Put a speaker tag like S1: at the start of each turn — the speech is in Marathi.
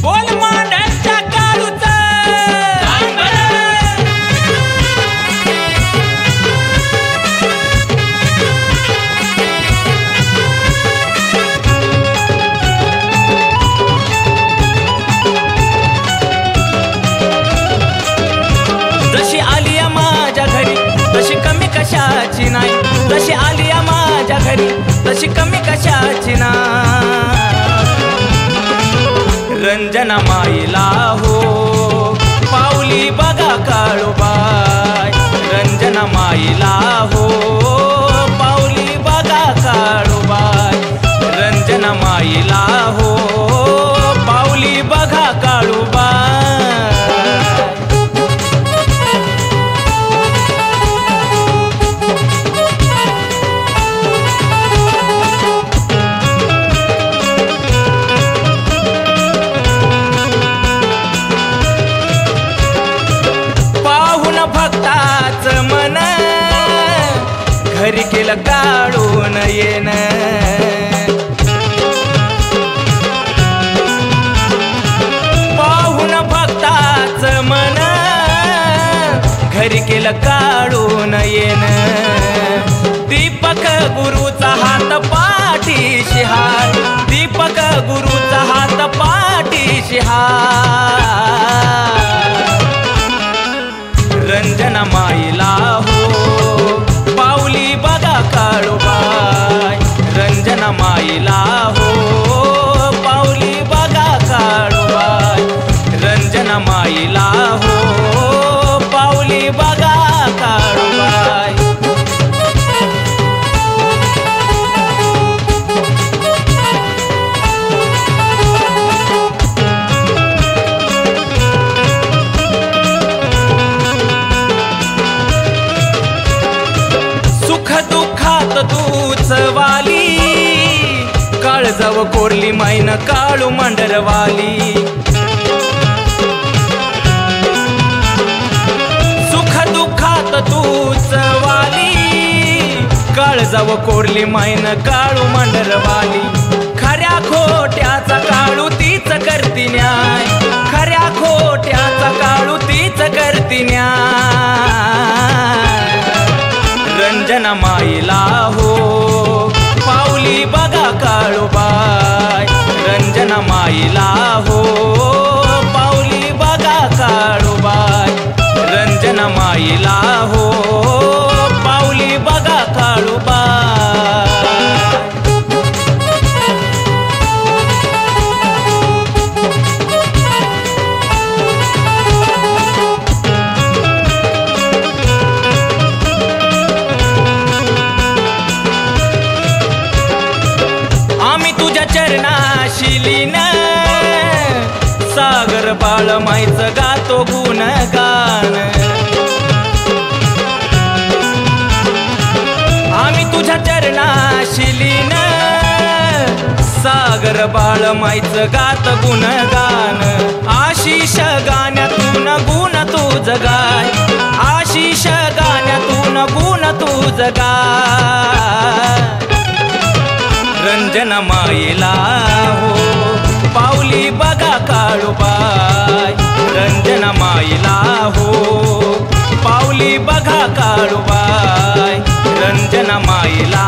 S1: बोल मांड्यांच्या काळूच जशी आली माझ्या घरी तशी कमी कशाची नाही, जशी आली माझ्या घरी तशी कमी कशाची नाही। रंजना माईला हो पाऊली बघा काळूबाई, रंजना माईला हो पाऊली बघा काळूबाई, रंजना माईला हो पाऊली बघा काळूबाई। भक्ताच मन घरी केलं काढून येन, पाहून भक्ताच मन घरी केलं काढून येन। दीपक गुरुचा हात पाठीशी हात, दीपक गुरुचा हात पाठीशी हात। रंजना माईला हो पाऊली बघा काळूबाई, रंजना माईला हो पाऊली बघा काळूबाई, रंजना माईला हो पाऊली बघा काळूबाई। तूच वाली काळजाव कोरली मैन काळू मंडरवाली, सुख दुःखात तूच वाली काळजाव कोरली मैन काळू मंडरवाली। खऱ्या खोट्याचा काळू तीच करती न्याय, खऱ्या खोट्याचा काळू तीच करती न्याय। रंजना माईला हो पाऊली बघा काळूबाई, रंजना माईला हो पाऊली बघा काळूबाई, रंजना माईला हो पाऊली बघा काळूबाई। चरणाशिलीन सागर बाळ माईचं गातो गुणगान, आम्ही तुझ्या चरणाशिलीन सागर बाळ माईचं गात गुणगान। आशिष गाण्यातून गुण तुझ गाय, आशिष गाण्यातून गुण तुझ गाय। रंजना माईला हो पाऊली बघा काळूबाई, रंजना माईला हो पाऊली बघा काळूबाई, रंजना माईला